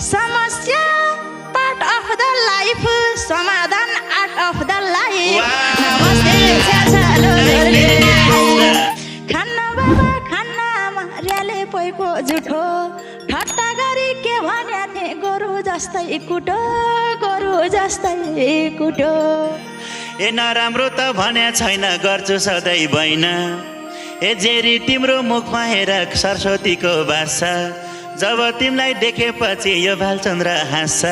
समस्या part of the life, समाधान art of the life. नमस्ते छ्याछालोले खान्न बाबा खान्न आमा र्याले पोइको जुठो ठट्टा गरी के भन्या थिए गोरु जस्तै कुटो, गोरु जस्तै कुटो। ए नराम्रो त भन्या छैन गर्छु सधैँ बैन। ए जेरी तिम्रो मुखमा हेर सरस्वतीको भाषा, जब तिमीलाई देखेपछि यो भालचन्द्र हाँस्छ।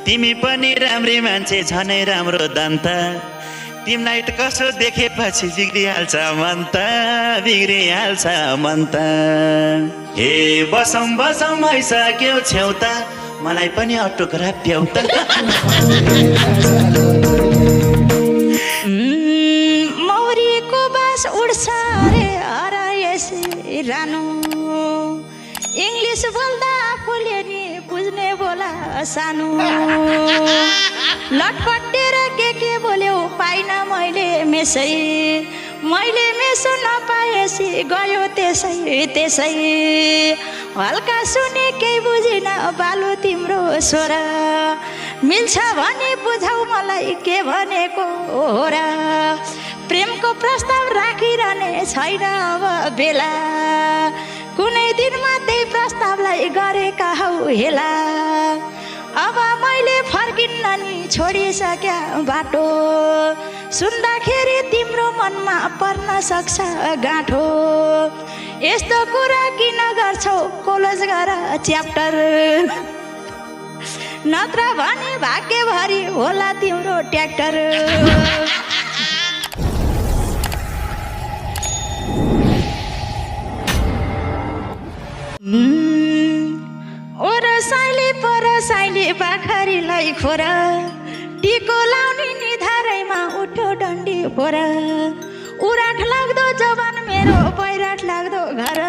तिमी पनि राम्री मान्छे झनै राम्रो दन्त, तिमीलाई त कसो देखेपछि बिग्रिहाल्छ मन त, बिग्रिहाल्छ मन त। हे बसौँ बसौँ भइसक्यो छेउ त, मलाई पनि अटोग्राफ देऊ त। मौरीको बास उड्छ रे हराएसी रानो, इङ्ग्लिस बोल्दा आफूले नि बुझ्ने बोला सानो। लटपटेर के बोल्यो पाइन मैले मेसै, मैले मेसो नपाएसी गयो त्यसै त्यसै। हल्का सुने केही बुझिन बालु तिम्रो स्वर, मिल्छ भने बुझाउ मलाई के भनेको हो र। प्रेमको प्रस्ताव राखिरहने छैन अब बेला, कुनै दिनमा त्यही प्रस्तावलाई गरेका हौ हेला। अब मैले फर्किन्न नि छोडिसक्या बाटो, सुन्दाखेरि तिम्रो मनमा पर्न सक्छ गाँठो। यस्तो कुरा किन गर्छौ क्लोज गर च्याप्टर, नत्र भने भाग्यभरि होला तिम्रो ट्र्याक्टर। ओर साइली पर साइली बाखरीलाई खोरा, टिको लाउने निधारैमा उठो डन्डी फोरा। उराठ लाग्दो जवान मेरो पैराठ लाग्दो घर,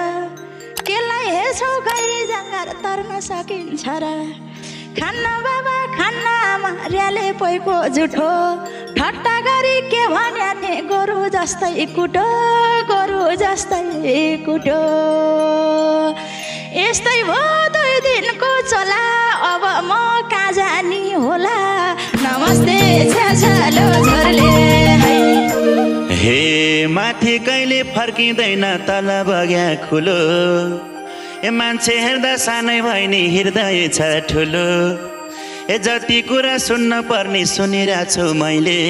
केलाई हेर्छौ गैरी जङ्गार तर्न सकिन्छ र। खान्न बाबा खान्न आमा र्याले पोइको जुठो ठट्टा गरी के भन्या थिए गोरु जस्तै कुटो, गोरु जस्तै कुटो। यस्तै भो 2 दिनको चला, अब म कहाँ जानी होला। नमस्ते छ्याछालो झोरले हे माथि कहिले फर्किँदैन तल बग्या खुलो। ए मान्छे हेर्दा सानै भए नि हृदय छ ठुलो। ए जति कुरा सुन्न पर्ने सुनिरहेको छु मैले,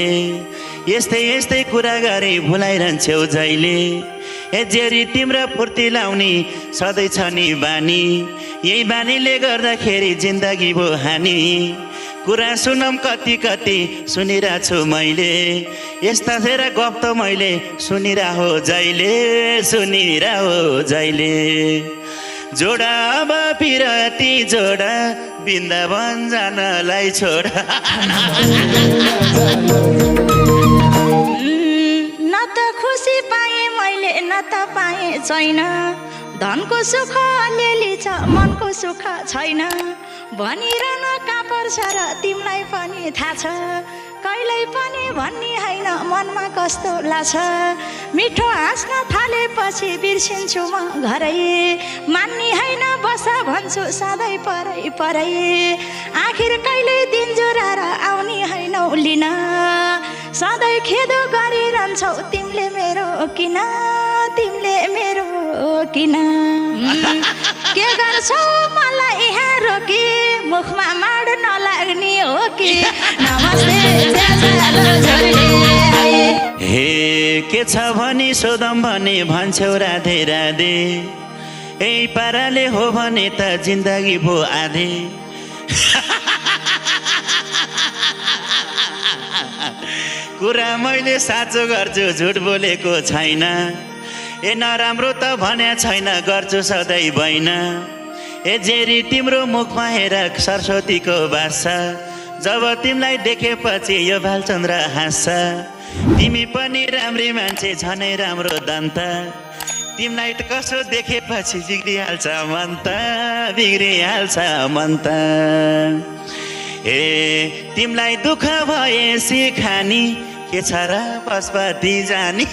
यस्तै यस्तै कुरा गरी भुलाइरहन्छौ जहिले। ए जेरी तिम्रो फुर्ती लाउने सधैँ छ नि बानी, यही बानीले गर्दाखेरि जिन्दगी भो हानी। कुरा सुनौँ कति कति सुनिरहेको छु मैले, यस्ता धेरै गफ त मैले सुनिरहो जहिले, सुनिरहो जहिले। जोडा अब पिरती जोडा, वृन्दावन जानलाई छोडा। न त खुसी पाएँ मैले न त पाएँ छैन, धनको सुख अलिअलि छ मनको सुख छैन। भनिरहन कहाँ पर्छ र तिमीलाई पनि थाहा छ, कहिल्यै पनि भन्ने होइन मनमा कस्तो लाग्छ। मिठो हाँस्न थालेपछि बिर्सिन्छु म घरै, मान्ने होइन बस भन्छु सधैँ परै परै। आखिर कहिल्यै दिन जुराएर आउने होइन लिन, सधैँ खेदो गरिरहन्छौ तिमीले मेरो किन, तिमीले मेरो किन। के गर्छौ मलाई यहाँ रोकी, मुखमा माड नलाग्ने हो कि। नमस्ते छ्याछालो झोरले हे के छ भनी सोधौँ भने भन्छौ राधे राधे, यही पाराले हो भने त जिन्दगी भो आधे। कुरा मैले साँचो गर्छु झुट बोलेको छैन। ए नराम्रो त भन्या छैन गर्छु सधैँ बैन। ए जेरी तिम्रो मुखमा हेर सरस्वतीको भाषा, जब तिमीलाई देखेपछि यो भालचन्द्र हाँस्छ। तिमी पनि राम्री मान्छे झनै राम्रो दन्त, तिमीलाई त कसो देखेपछि बिग्रिहाल्छ मन त, बिग्रिहाल्छ मन त। ए तिमीलाई दुःख भएसी खानी, के छ र पशुपति जाने।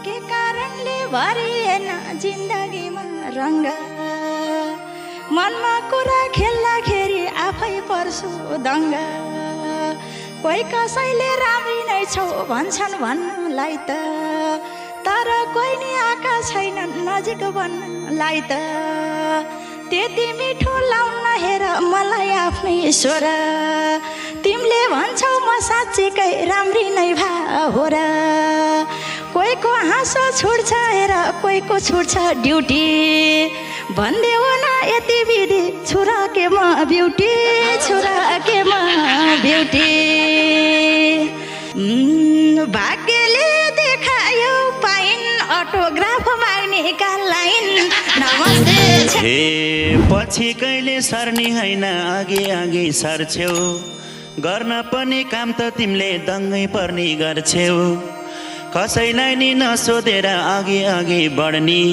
के कारणले भरिएन जिन्दगीमा रङ्ग, मनमा कुरा खेल्दाखेरि आफै पर्छु दङ्गा कोही कसैले राम्री नै छौ भन्छन् भन्नलाई त तर कोही नि आएका छैनन् नजिक भन्नलाई त त्यति मिठो लाउन हेर मलाई आफ्नै स्वर तिमीले भन्छौ म साँच्चीकै राम्री नै भा हो र कोहीको हाँसो छुट्छ हेर कोहीको छुट्छ ड्युटी भन्देऊ न यति विधि छुरा के म ब्युटी छुरा के म ब्युटी भाग्यले देखायो पाइन अटोग्राफ माग्नेका लाइन नमस्ते हे पछि कहिले सर्ने होइन अघि अघि सर्छौ गर्न पनि काम त तिमीले दङ्गै पर्ने गर्छौ कसैलाई नि नसोधेर अघि अघि बढ्ने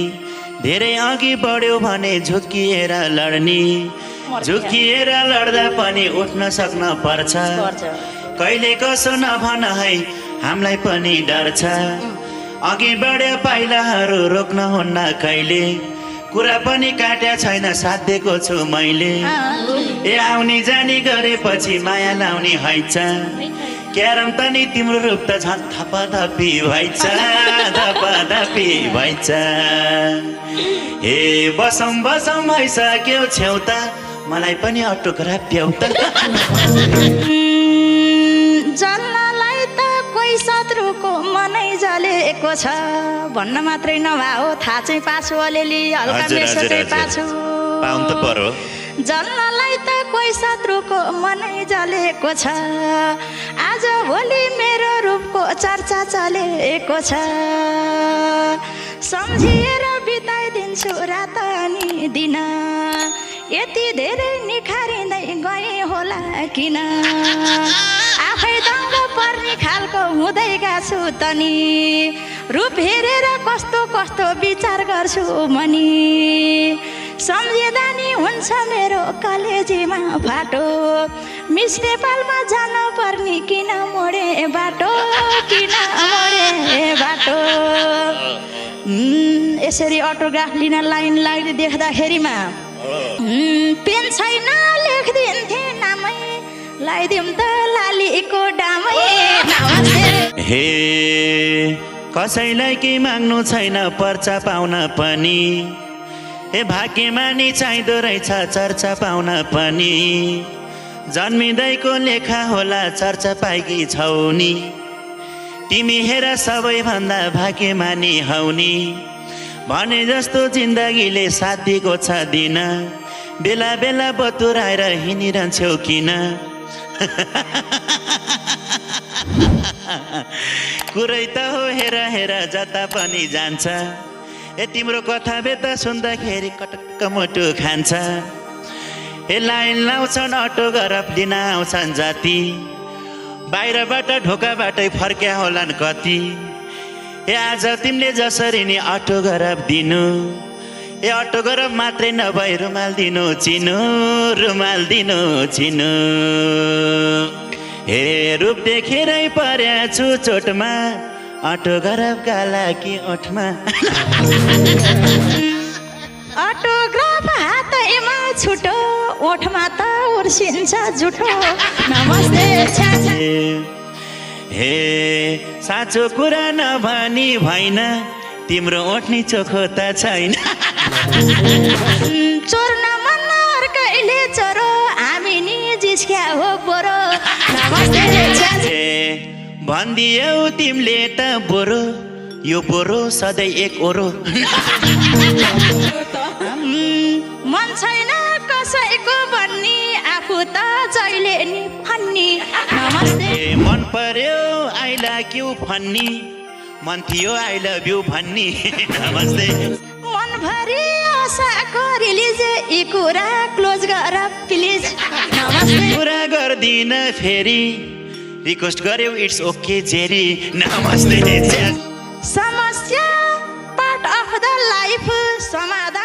धेरै अघि बढ्यो भने झुक्किएर लड्ने झुक्किएर लड्दा पनि उठ्न सक्न पर्छ कहिले कसो नभन है हामीलाई पनि डर छ अघि बढ्यो पाइलाहरू रोक्न हुन्न कहिले कुरा पनि काट्या छैन साध्यको छु मैले ए आउने जाने गरेपछि माया लाउने हैछ क्यारम त नि तिम्रो रूप त झन् थपथपी भइछ थपथपी भइछ हे बसौँ बसौँ भइसक्यो छेउ त मलाई पनि अटोग्राफ प्याउ त जल्नलाई त कोही शत्रुको मनै जलेको छ भन्न मात्रै नभए थाहा चाहिँ पाछु अलिअलि हल्का मेसोकै पाछु पाउँ त पर्यो जल्नलाई त कोही शत्रुको मनै जलेको छ आज भोलि मेरो रूपको चर्चा चलेको छ सम्झिएर बिताइदिन्छु रात अनि दिन यति धेरै निखारिँदै गए होला किन आफै दङ्ग पर्ने खालको हुँदै गएको छु तनी रूप हेरेर कस्तो कस्तो विचार गर्छु मनी सम्झिँदा नि हुन्छ मेरो कलेजीमा फाटो मिस नेपालमा जानु पर्ने किन मोडे बाटो किन मोडे बाटो यसरी अटोग्राफ लिन लाइन लाग्दै देख्दाखेरिमा पेन छैन लेखिदिन्थे नामै लगाइदिउँ त लालीको डामै हे कसैलाई के माग्नु छैन पर्चा पाउन पनि ए भाग्यमा नि चाहिँदो रहेछ चर्चा पाउन पनि जन्मिँदैको लेखा होला चर्चा पाएकी छौ नि तिमी हेर सबैभन्दा भाग्यमा नि हौ नि भने जस्तो जिन्दगीले साथ दिएको छ दिन बेला बेला बतुराएर हिँडिरहन्छौ किन कुरै त हो हेर हेर जता पनि जान्छ ए तिम्रो कथा बेता सुन्दाखेरि कटक्क मुटु खान्छ ए लाइन लाउँछन् अटोग्राफ लिन आउँछन् जाति बाहिरबाट ढोकाबाटै फर्क्या होलान् कति ए आज तिमीले जसरी नि अटोग्राफ दिनु ए अटोग्राफ मात्रै नभए रुमाल दिनु चिनु रुमाल दिनु चिनु हे रूप देखेरै पर्या छु चोटमा अटोग्राफका लागि ओठमा अटोग्राफ हातैमा छुटो ओठमा त उर्सिन्छ जुठो नमस्ते हे साँचो कुरा नभनी भएन तिम्रो ओठनी चोखो त छैन चोर्न मन अर्कैले चोरो हामी नि जिस्क्या हो बोरो नमस्ते भनिदियौ तिमीले त बोरो यो बोरो सधैँ एक ओरो मन छैन कसैको भन्ने आफू त जहिले नि भन्ने नमस्ते मन पर्यो आई लभ यु भन्ने मन थियो आई लभ यु भन्ने नमस्ते मनभरि आशा गरिलिज यी कुरा क्लोज गर प्लिज नमस्ते कुरा गर्दिन फेरि रिक्वेस्ट गर्यो इट्स ओके जेरी नमस्ते समस्या पार्ट अफ द लाइफ समाधान